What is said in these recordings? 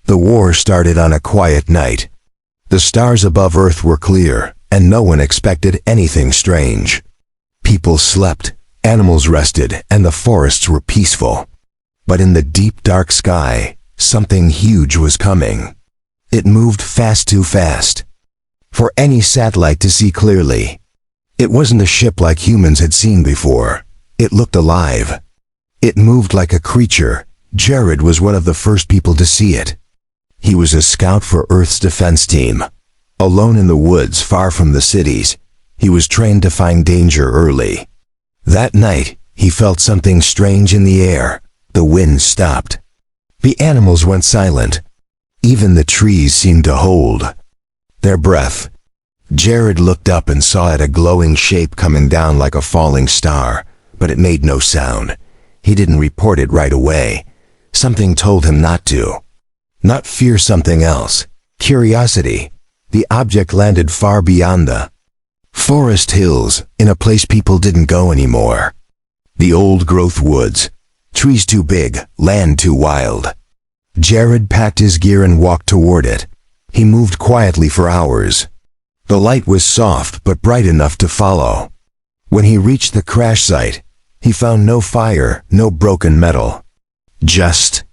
The war started on a quiet night. The stars above Earth were clear, and no one expected anything strange. People slept, animals rested, and the forests were peaceful. But in the deep dark sky, something huge was coming. It moved too fast for any satellite to see clearly. It wasn't a ship like humans had seen before. It looked alive. It moved like a creature. Jared was one of the first people to see it. He was a scout for Earth's defense team. Alone in the woods far from the cities, he was trained to find danger early. That night, he felt something strange in the air. The wind stopped. The animals went silent. Even the trees seemed to hold their breath. Jared looked up and saw it, a glowing shape coming down like a falling star, but it made no sound. He didn't report it right away. Something told him not to. Not fear something else. Curiosity. The object landed far beyond the forest hills, in a place people didn't go anymore. The old-growth woods. Trees too big, land too wild. Jared packed his gear and walked toward it. He moved quietly for hours. The light was soft but bright enough to follow. When he reached the crash site, he found no fire, no broken metal. Just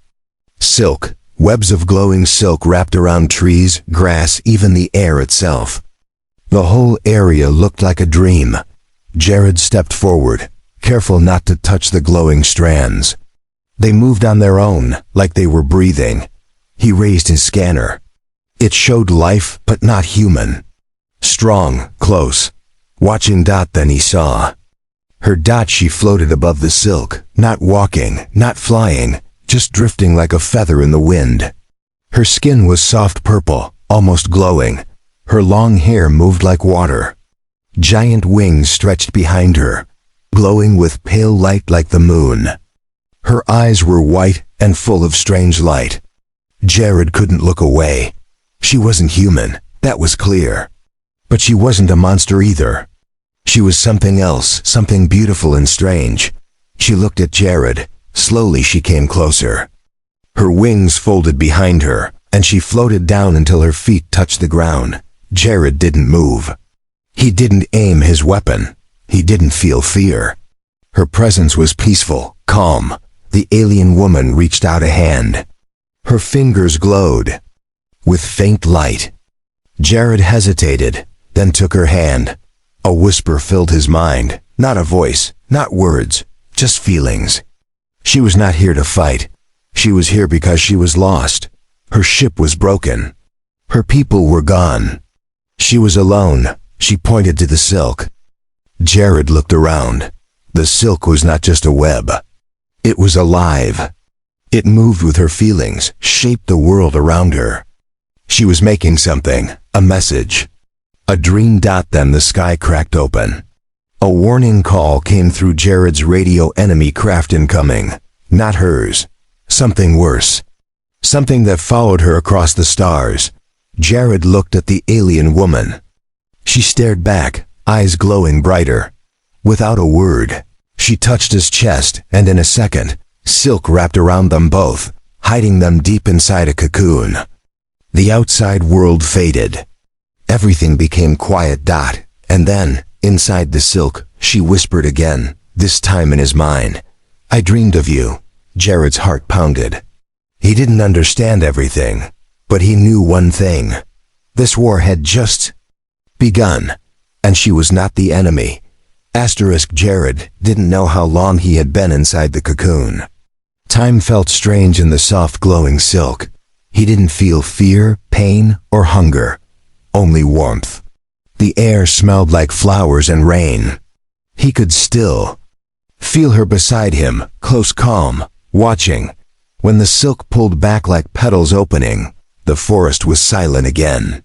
silk, webs of glowing silk wrapped around trees, grass, even the air itself. The whole area looked like a dream. Jared stepped forward, careful not to touch the glowing strands. They moved on their own, like they were breathing. He raised his scanner. It showed life, but not human. Strong, close. Watching Dot, then he saw her. Dot, she floated above the silk, not walking, not flying, just drifting like a feather in the wind. Her skin was soft purple, almost glowing. Her long hair moved like water. Giant wings stretched behind her, glowing with pale light like the moon. Her eyes were white and full of strange light. Jared couldn't look away. She wasn't human, that was clear. But she wasn't a monster either. She was something else, something beautiful and strange. She looked at Jared. Slowly she came closer. Her wings folded behind her, and she floated down until her feet touched the ground. Jared didn't move. He didn't aim his weapon. He didn't feel fear. Her presence was peaceful, calm. The alien woman reached out a hand. Her fingers glowed with faint light. Jared hesitated, then took her hand. A whisper filled his mind. Not a voice, not words, just feelings. She was not here to fight. She was here because she was lost. Her ship was broken. Her people were gone. She was alone. She pointed to the silk. Jared looked around. The silk was not just a web. It was alive. It moved with her feelings, shaped the world around her. She was making something, a message. A dream. Then the sky cracked open. A warning call came through Jared's radio. Enemy craft incoming. Not hers. Something worse. Something that followed her across the stars. Jared looked at the alien woman. She stared back, eyes glowing brighter. Without a word, she touched his chest, and in a second, silk wrapped around them both, hiding them deep inside a cocoon. The outside world faded. Everything became quiet. And then, inside the silk, she whispered again, this time in his mind. I dreamed of you. Jared's heart pounded. He didn't understand everything, but he knew one thing. This war had just begun, and she was not the enemy. Jared didn't know how long he had been inside the cocoon. Time felt strange in the soft glowing silk. He didn't feel fear, pain, or hunger. Only warmth. The air smelled like flowers and rain. He could still feel her beside him, close, calm, watching. When the silk pulled back like petals opening, the forest was silent again.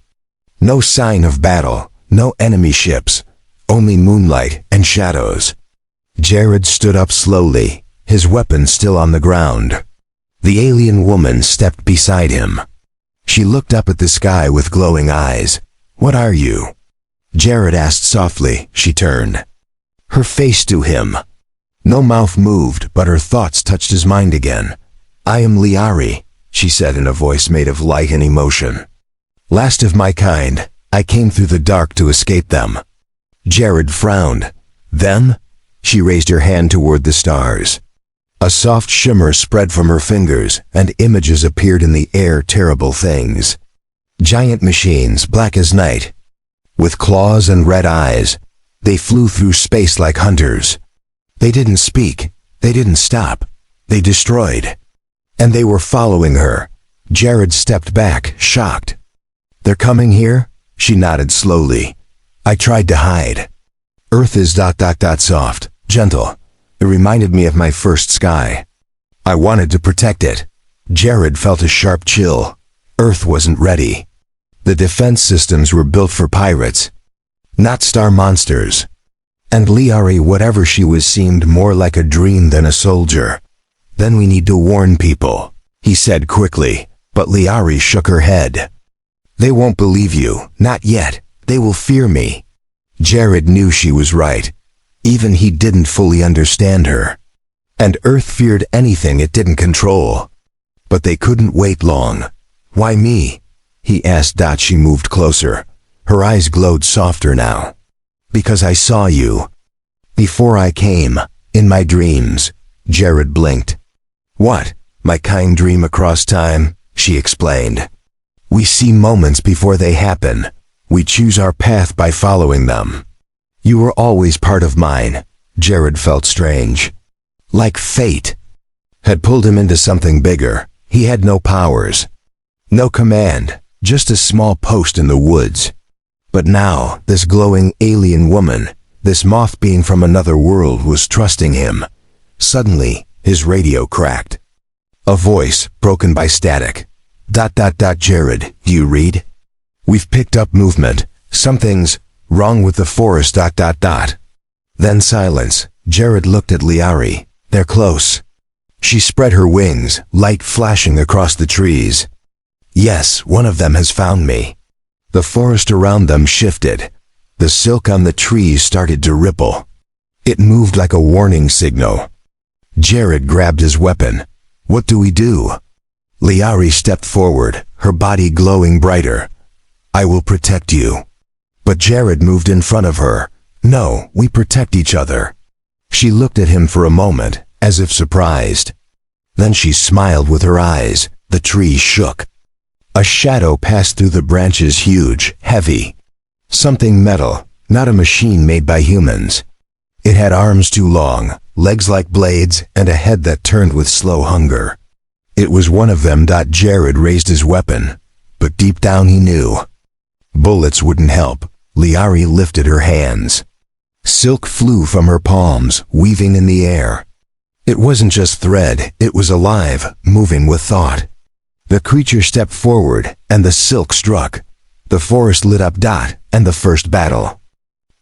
No sign of battle, no enemy ships, only moonlight and shadows. Jared stood up slowly, his weapon still on the ground. The alien woman stepped beside him. She looked up at the sky with glowing eyes. What are you? Jared asked softly. She turned her face to him. No mouth moved, but her thoughts touched his mind again. I am Liari. she said in a voice made of light and emotion. Last of my kind, I came through the dark to escape them. Jared frowned. Them? She raised her hand toward the stars. A soft shimmer spread from her fingers, and images appeared in the air, terrible things. Giant machines, black as night. With claws and red eyes, they flew through space like hunters. They didn't speak. They didn't stop. They destroyed. And they were following her. Jared stepped back, shocked. They're coming here? She nodded slowly. I tried to hide. Earth is ... soft, gentle. It reminded me of my first sky. I wanted to protect it. Jared felt a sharp chill. Earth wasn't ready. The defense systems were built for pirates, not star monsters. And Liari, whatever she was, seemed more like a dream than a soldier. Then we need to warn people, he said quickly, but Liari shook her head. They won't believe you, not yet. They will fear me. Jared knew she was right. Even he didn't fully understand her. And Earth feared anything it didn't control. But they couldn't wait long. Why me? He asked. She moved closer. Her eyes glowed softer now. Because I saw you. Before I came, in my dreams. Jared blinked. What? My kind dream across time? She explained. We see moments before they happen. We choose our path by following them. You were always part of mine. Jared felt strange. Like fate had pulled him into something bigger. He had no powers. No command, just a small post in the woods. But now, this glowing alien woman, this moth being from another world, was trusting him. Suddenly, his radio cracked. A voice, broken by static. ... Jared, do you read? We've picked up movement. Something's wrong with the forest ... Then silence. Jared looked at Liari. They're close. She spread her wings, light flashing across the trees. Yes, one of them has found me. The forest around them shifted. The silk on the trees started to ripple. It moved like a warning signal. Jared grabbed his weapon. What do we do? Liari stepped forward, her body glowing brighter. I will protect you. But Jared moved in front of her. No, we protect each other. She looked at him for a moment, as if surprised. Then she smiled with her eyes. The tree shook. A shadow passed through the branches, huge, heavy. Something metal, not a machine made by humans. It had arms too long, legs like blades, and a head that turned with slow hunger. It was one of them. Jared raised his weapon, but deep down he knew. Bullets wouldn't help. Liari lifted her hands. Silk flew from her palms, weaving in the air. It wasn't just thread, it was alive, moving with thought. The creature stepped forward, and the silk struck. The forest lit up. And the first battle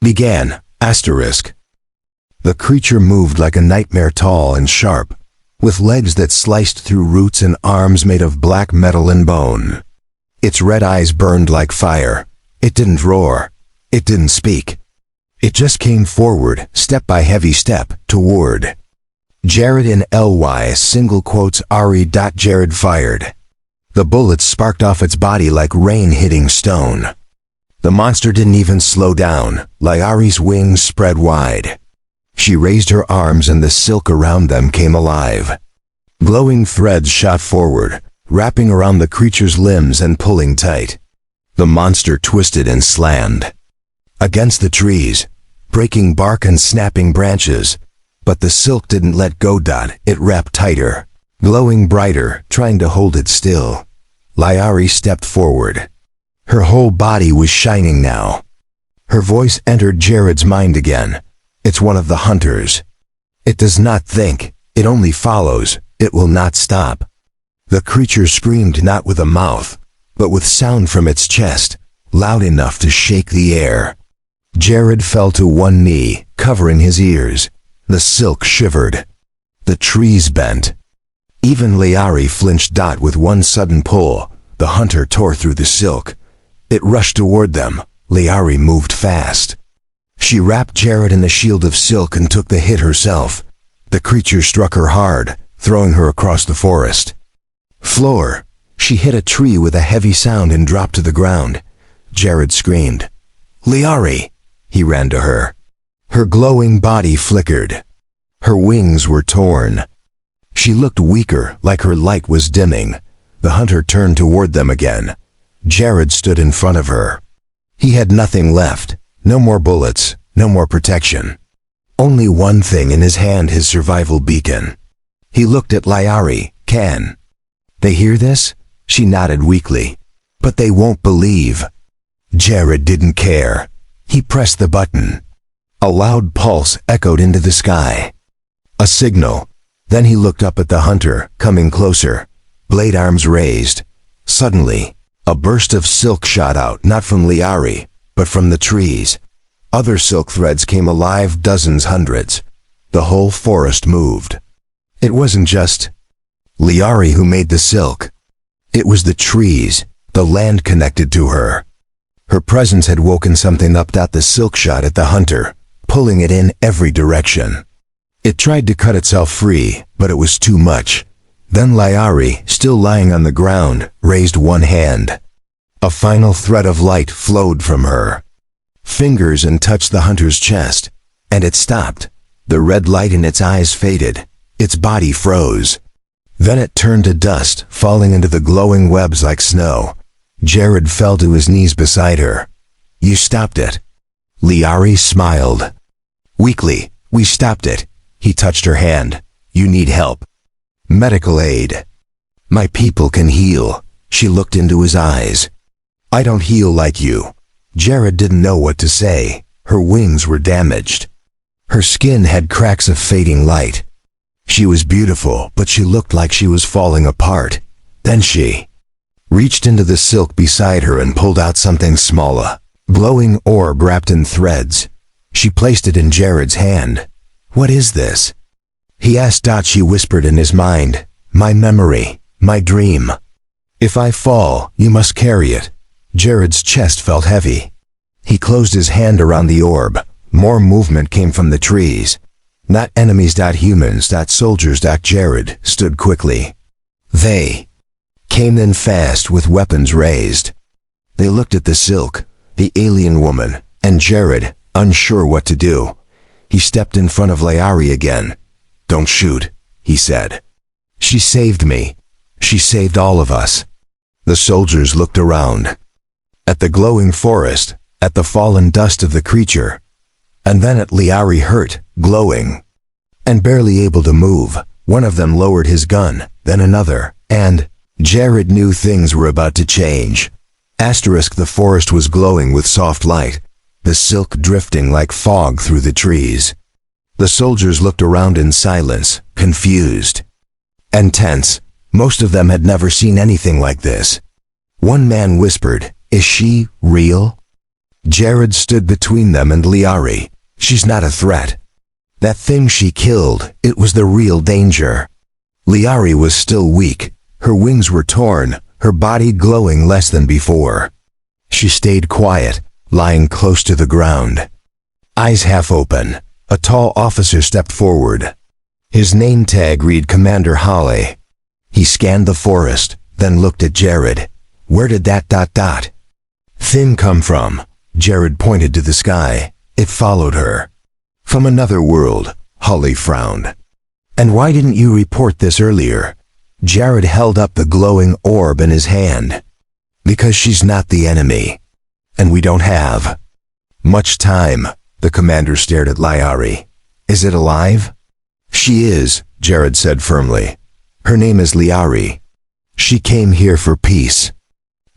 began. The creature moved like a nightmare, tall and sharp, with legs that sliced through roots and arms made of black metal and bone. Its red eyes burned like fire. It didn't roar. It didn't speak. It just came forward, step by heavy step, toward Jared in LY single quotes Ari. Jared fired. The bullets sparked off its body like rain hitting stone. The monster didn't even slow down. Liari's wings spread wide. She raised her arms and the silk around them came alive. Glowing threads shot forward, wrapping around the creature's limbs and pulling tight. The monster twisted and slammed against the trees, breaking bark and snapping branches. But the silk didn't let go. It wrapped tighter, glowing brighter, trying to hold it still. Liari stepped forward. Her whole body was shining now. Her voice entered Jared's mind again. It's one of the hunters. It does not think, it only follows, it will not stop. The creature screamed not with a mouth, but with sound from its chest, loud enough to shake the air. Jared fell to one knee, covering his ears. The silk shivered. The trees bent. Even Liari flinched. With one sudden pull, the hunter tore through the silk. It rushed toward them. Liari moved fast. She wrapped Jared in the shield of silk and took the hit herself. The creature struck her hard, throwing her across the forest floor. She hit a tree with a heavy sound and dropped to the ground. Jared screamed. "Liari!" He ran to her. Her glowing body flickered. Her wings were torn. She looked weaker, like her light was dimming. The hunter turned toward them again. Jared stood in front of her. He had nothing left. No more bullets, no more protection. Only one thing in his hand, his survival beacon. He looked at Liari. "Can they hear this?" She nodded weakly. "But they won't believe." Jared didn't care. He pressed the button. A loud pulse echoed into the sky. A signal. Then he looked up at the hunter, coming closer, blade arms raised. Suddenly, a burst of silk shot out, not from Liari, but from the trees. Other silk threads came alive, dozens, hundreds. The whole forest moved. It wasn't just Liari who made the silk. It was the trees, the land connected to her. Her presence had woken something up. The silk shot at the hunter, pulling it in every direction. It tried to cut itself free, but it was too much. Then Liari, still lying on the ground, raised one hand. A final thread of light flowed from her fingers and touched the hunter's chest, and it stopped. The red light in its eyes faded. Its body froze. Then it turned to dust, falling into the glowing webs like snow. Jared fell to his knees beside her. "You stopped it." Liari smiled. Weakly, "We stopped it." He touched her hand. "You need help." "Medical aid." "My people can heal." She looked into his eyes. "I don't heal like you." Jared didn't know what to say. Her wings were damaged. Her skin had cracks of fading light. She was beautiful, but she looked like she was falling apart. Then she reached into the silk beside her and pulled out something small, a glowing orb wrapped in threads. She placed it in Jared's hand. "What is this?" he asked. She whispered in his mind, "My memory, my dream. If I fall, you must carry it." Jared's chest felt heavy. He closed his hand around the orb. More movement came from the trees. Not enemies, humans, soldiers. Jared stood quickly. They came in fast with weapons raised. They looked at the silk, the alien woman, and Jared, unsure what to do. He stepped in front of Liari again. "Don't shoot," he said. "She saved me. She saved all of us." The soldiers looked around. At the glowing forest, at the fallen dust of the creature, and then at Liari, hurt, glowing, and barely able to move. One of them lowered his gun, then another, and Jared knew things were about to change. The forest was glowing with soft light, the silk drifting like fog through the trees. The soldiers looked around in silence, confused and tense. Most of them had never seen anything like this. One man whispered, "Is she real?" Jared stood between them and Liari. "She's not a threat. That thing she killed, it was the real danger." Liari was still weak. Her wings were torn, her body glowing less than before. She stayed quiet, lying close to the ground, eyes half open. A tall officer stepped forward. His name tag read Commander Holly. He scanned the forest, then looked at Jared. "Where did that thing come from?" Jared pointed to the sky. "It followed her. From another world." Holly frowned. "And why didn't you report this earlier?" Jared held up the glowing orb in his hand. "Because she's not the enemy. And we don't have much time." The commander stared at Liari. "Is it alive?" "She is," Jared said firmly. "Her name is Liari. She came here for peace.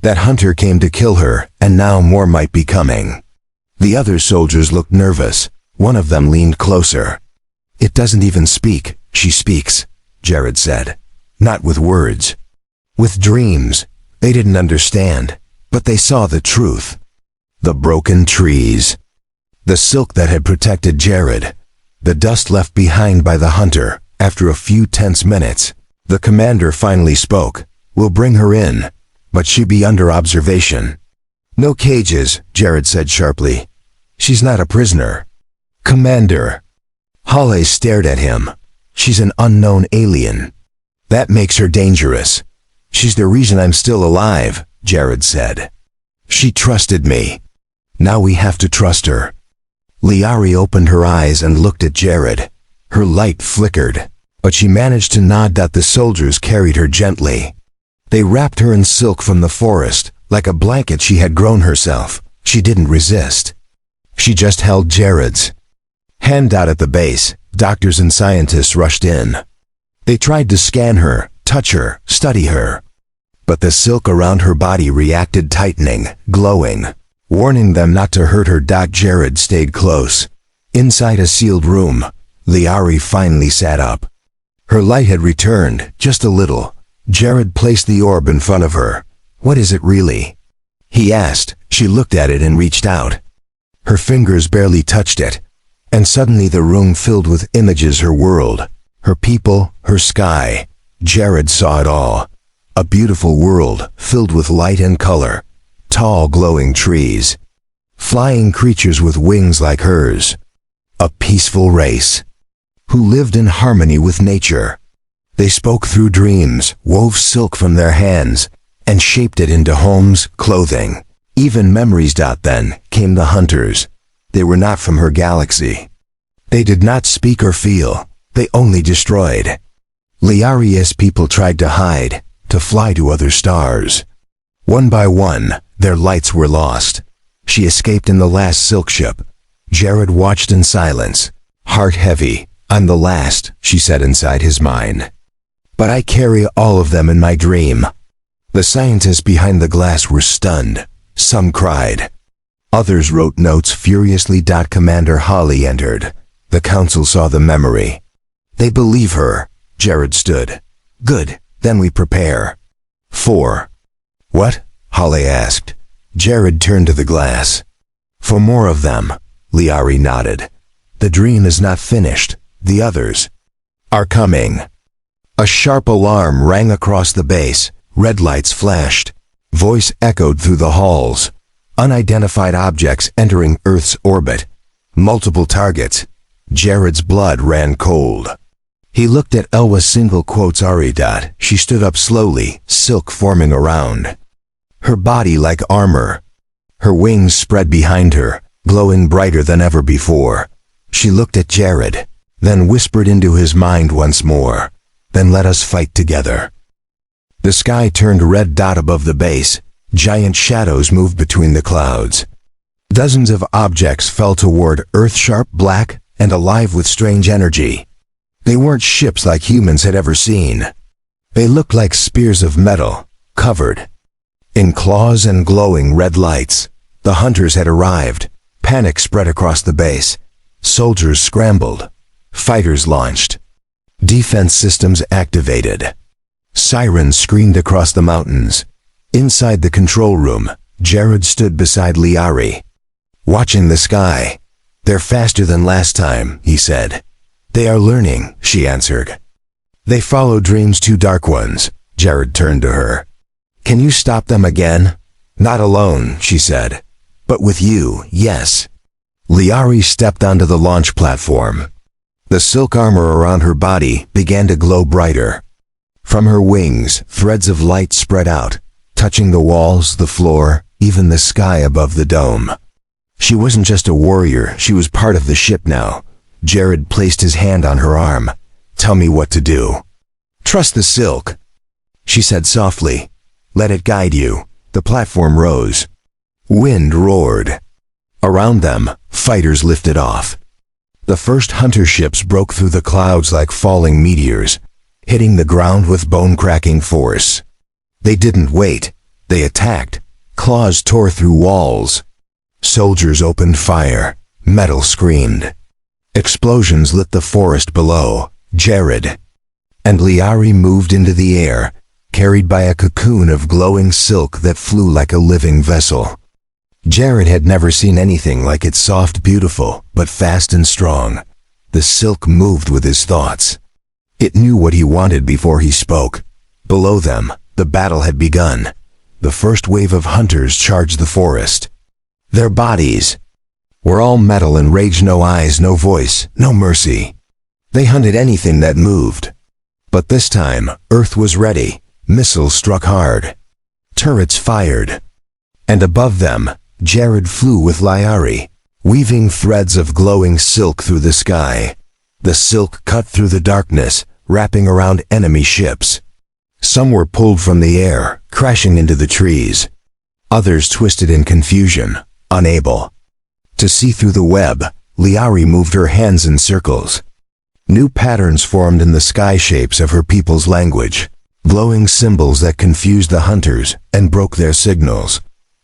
That hunter came to kill her, and now more might be coming." The other soldiers looked nervous. One of them leaned closer. "It doesn't even speak." "She speaks," Jared said. "Not with words. With dreams." They didn't understand, but they saw the truth. The broken trees. The silk that had protected Jared. The dust left behind by the hunter. After a few tense minutes, the commander finally spoke. "We'll bring her in, but she be under observation." "No cages," Jared said sharply. "She's not a prisoner." "Commander." Holly stared at him. "She's an unknown alien. That makes her dangerous." She's the reason I'm still alive, Jared said. She trusted me. Now we have to trust her. Liari opened her eyes and looked at Jared. Her light flickered, but she managed to nod that the soldiers carried her gently. They wrapped her in silk from the forest, like a blanket she had grown herself. She didn't resist. She just held Jared's hand out at the base. Doctors and scientists rushed in. They tried to scan her, touch her, study her. But the silk around her body reacted, tightening, glowing, warning them not to hurt her. Jared stayed close. Inside a sealed room, Liari finally sat up. Her light had returned, just a little. Jared placed the orb in front of her. What is it really? He asked. She looked at it and reached out. Her fingers barely touched it. And suddenly the room filled with images, her world, her people, her sky. Jared saw it all. A beautiful world filled with light and color. Tall glowing trees. Flying creatures with wings like hers. A peaceful race who lived in harmony with nature. They spoke through dreams, wove silk from their hands, and shaped it into homes, clothing, even memories. Then came the hunters. They were not from her galaxy. They did not speak or feel. They only destroyed. Liari's people tried to hide, to fly to other stars. One by one, their lights were lost. She escaped in the last silk ship. Jared watched in silence, heart heavy. I'm the last, she said inside his mind. But I carry all of them in my dream. The scientists behind the glass were stunned. Some cried. Others wrote notes furiously. Commander Holly entered. The council saw the memory. They believe her. Jared stood. Good, then we prepare. 4. What? Holly asked. Jared turned to the glass. For more of them. Liari nodded. The dream is not finished. The others are coming. A sharp alarm rang across the base. Red lights flashed. Voice echoed through the halls. Unidentified objects entering Earth's orbit. Multiple targets. Jared's blood ran cold. He looked at Elwa single quotes Ari. She stood up slowly, silk forming around her body like armor. Her wings spread behind her, glowing brighter than ever before. She looked at Jared, then whispered into his mind once more. Then let us fight together. The sky turned red. Above the base, giant shadows moved between the clouds. Dozens of objects fell toward Earth, sharp, black, and alive with strange energy. They weren't ships like humans had ever seen. They looked like spears of metal, covered in claws and glowing red lights. The hunters had arrived. Panic spread across the base. Soldiers scrambled. Fighters launched. Defense systems activated. Sirens screamed across the mountains. Inside the control room, Jared stood beside Liari, watching the sky. They're faster than last time, he said. They are learning, she answered. They follow dreams, too, dark ones. Jared turned to her. Can you stop them again? Not alone, she said. But with you, yes. Liari stepped onto the launch platform. The silk armor around her body began to glow brighter. From her wings, threads of light spread out, touching the walls, the floor, even the sky above the dome. She wasn't just a warrior, she was part of the ship now. Jared placed his hand on her arm. Tell me what to do. Trust the silk, she said softly. Let it guide you. The platform rose. Wind roared. Around them, fighters lifted off. The first hunter ships broke through the clouds like falling meteors, hitting the ground with bone-cracking force. They didn't wait. They attacked. Claws tore through walls. Soldiers opened fire. Metal screamed. Explosions lit the forest below. Jared and Liari moved into the air, carried by a cocoon of glowing silk that flew like a living vessel. Jared had never seen anything like it, soft, beautiful, but fast and strong. The silk moved with his thoughts. It knew what he wanted before he spoke. Below them, the battle had begun. The first wave of hunters charged the forest. Their bodies were all metal and rage, no eyes, no voice, no mercy. They hunted anything that moved. But this time, Earth was ready. Missiles struck hard. Turrets fired. And above them, Jared flew with Liari, weaving threads of glowing silk through the sky. The silk cut through the darkness, wrapping around enemy ships. Some were pulled from the air, crashing into the trees. Others twisted in confusion, unable to see through the web. Liari moved her hands in circles. New patterns formed in the sky shapes of her people's language, glowing symbols that confused the hunters and broke their signals.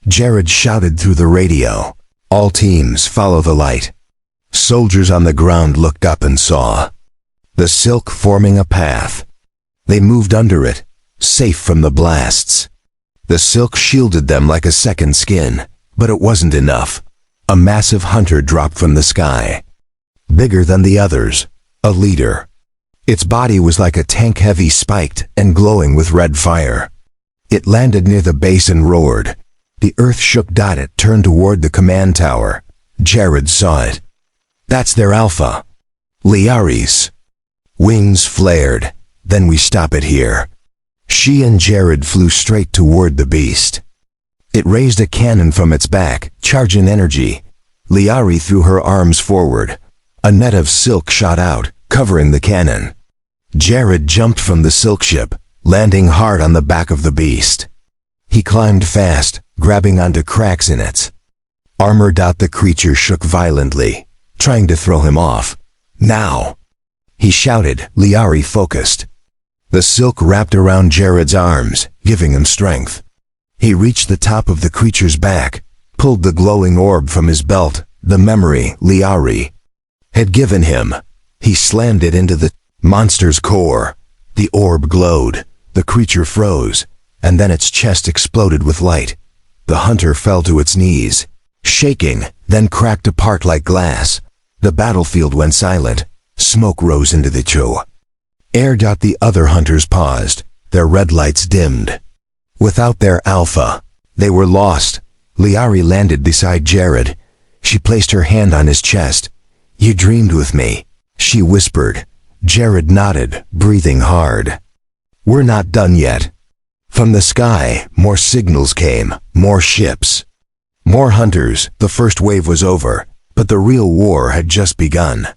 Jared shouted through the radio, "All teams, follow the light." Soldiers on the ground looked up and saw the silk forming a path. They moved under it, safe from the blasts. The silk shielded them like a second skin, but it wasn't enough. A massive hunter dropped from the sky. Bigger than the others, a leader. Its body was like a tank, heavy, spiked, and glowing with red fire. It landed near the base and roared. The earth shook. It turned toward the command tower. Jared saw it. "That's their alpha. Liari's." Wings flared. "Then we stop it here." She and Jared flew straight toward the beast. It raised a cannon from its back, charging energy. Liari threw her arms forward. A net of silk shot out, covering the cannon. Jared jumped from the silk ship, landing hard on the back of the beast. He climbed fast, grabbing onto cracks in its armor. The creature shook violently, trying to throw him off. "Now!" he shouted. Liari focused. The silk wrapped around Jared's arms, giving him strength. He reached the top of the creature's back, pulled the glowing orb from his belt, the memory Liari had given him. He slammed it into the monster's core. The orb glowed, the creature froze, and then its chest exploded with light. The hunter fell to its knees, shaking, then cracked apart like glass. The battlefield went silent. Smoke rose into the air. The other hunters paused, their red lights dimmed. Without their alpha, they were lost. Liari landed beside Jared. She placed her hand on his chest. "You dreamed with me," she whispered. Jared nodded, breathing hard. "We're not done yet." From the sky, more signals came, more ships, more hunters. The first wave was over, but the real war had just begun.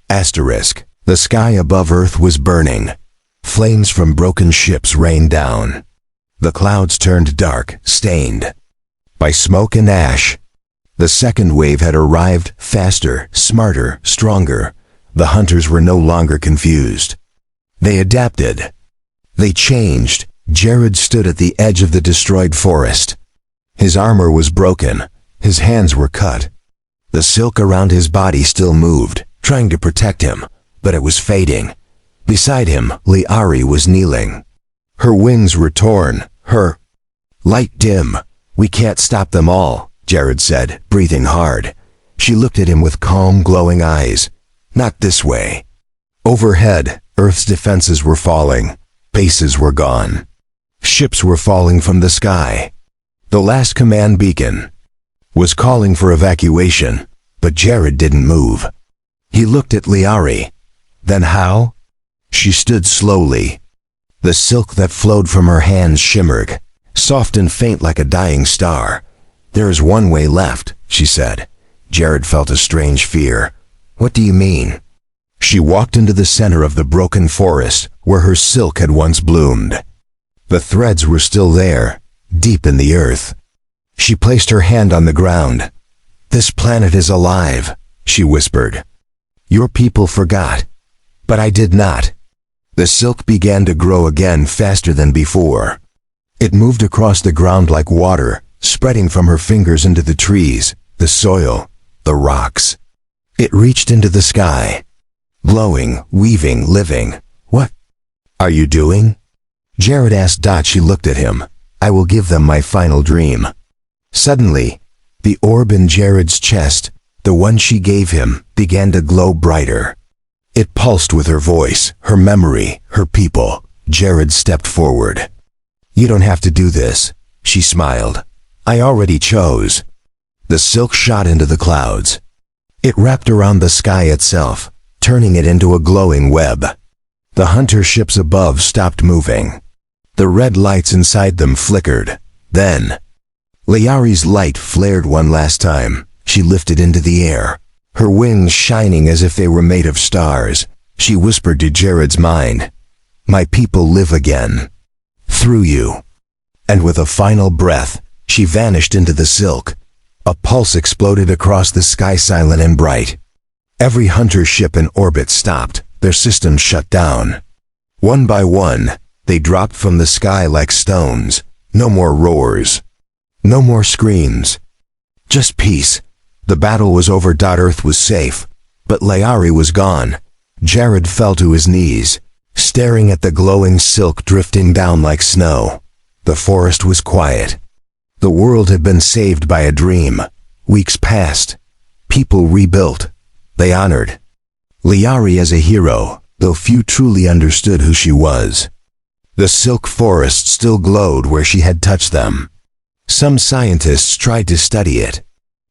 Asterisk. The sky above Earth was burning. Flames from broken ships rained down. The clouds turned dark, stained by smoke and ash. The second wave had arrived, faster, smarter, stronger. The hunters were no longer confused. They adapted. They changed. Jared stood at the edge of the destroyed forest. His armor was broken. His hands were cut. The silk around his body still moved, trying to protect him, but it was fading. Beside him, Liari was kneeling. Her wings were torn, her light dim. "We can't stop them all," Jared said, breathing hard. She looked at him with calm, glowing eyes. "Not this way." Overhead, Earth's defenses were falling. Bases were gone. Ships were falling from the sky. The last command beacon was calling for evacuation, but Jared didn't move. He looked at Liari. "Then how?" She stood slowly. The silk that flowed from her hands shimmered, soft and faint like a dying star. "There is one way left," she said. Jared felt a strange fear. "What do you mean?" She walked into the center of the broken forest where her silk had once bloomed. The threads were still there, deep in the earth. She placed her hand on the ground. "This planet is alive," she whispered. "Your people forgot, but I did not." The silk began to grow again, faster than before. It moved across the ground like water, spreading from her fingers into the trees, the soil, the rocks. It reached into the sky, glowing, weaving, living. "What are you doing?" Jared asked. She looked at him. "I will give them my final dream." Suddenly, the orb in Jared's chest, the one she gave him, began to glow brighter. It pulsed with her voice, her memory, her people. Jared stepped forward. "You don't have to do this," she smiled. "I already chose." The silk shot into the clouds. It wrapped around the sky itself, turning it into a glowing web. The hunter ships above stopped moving. The red lights inside them flickered. Then, Layari's light flared one last time. She lifted into the air, her wings shining as if they were made of stars. She whispered to Jared's mind, "My people live again. Through you." And with a final breath, she vanished into the silk. A pulse exploded across the sky, silent and bright. Every hunter ship in orbit stopped, their systems shut down. One by one, they dropped from the sky like stones. No more roars. No more screams. Just peace. The battle was over. Earth was safe. But Layari was gone. Jared fell to his knees, staring at the glowing silk drifting down like snow. The forest was quiet. The world had been saved by a dream. Weeks passed. People rebuilt. They honored Layari as a hero, though few truly understood who she was. The silk forest still glowed where she had touched them. Some scientists tried to study it.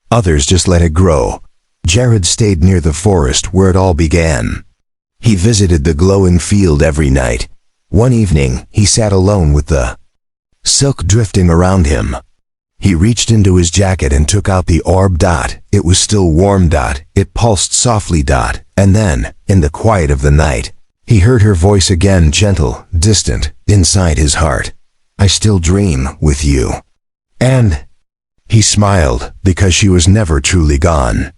Others just let it grow. Jared stayed near the forest where it all began. He visited the glowing field every night. One evening, he sat alone with the silk drifting around him. He reached into his jacket and took out the orb. It was still warm. It pulsed softly. And then, in the quiet of the night, he heard her voice again, gentle, distant, inside his heart. "I still dream with you." And he smiled, because she was never truly gone.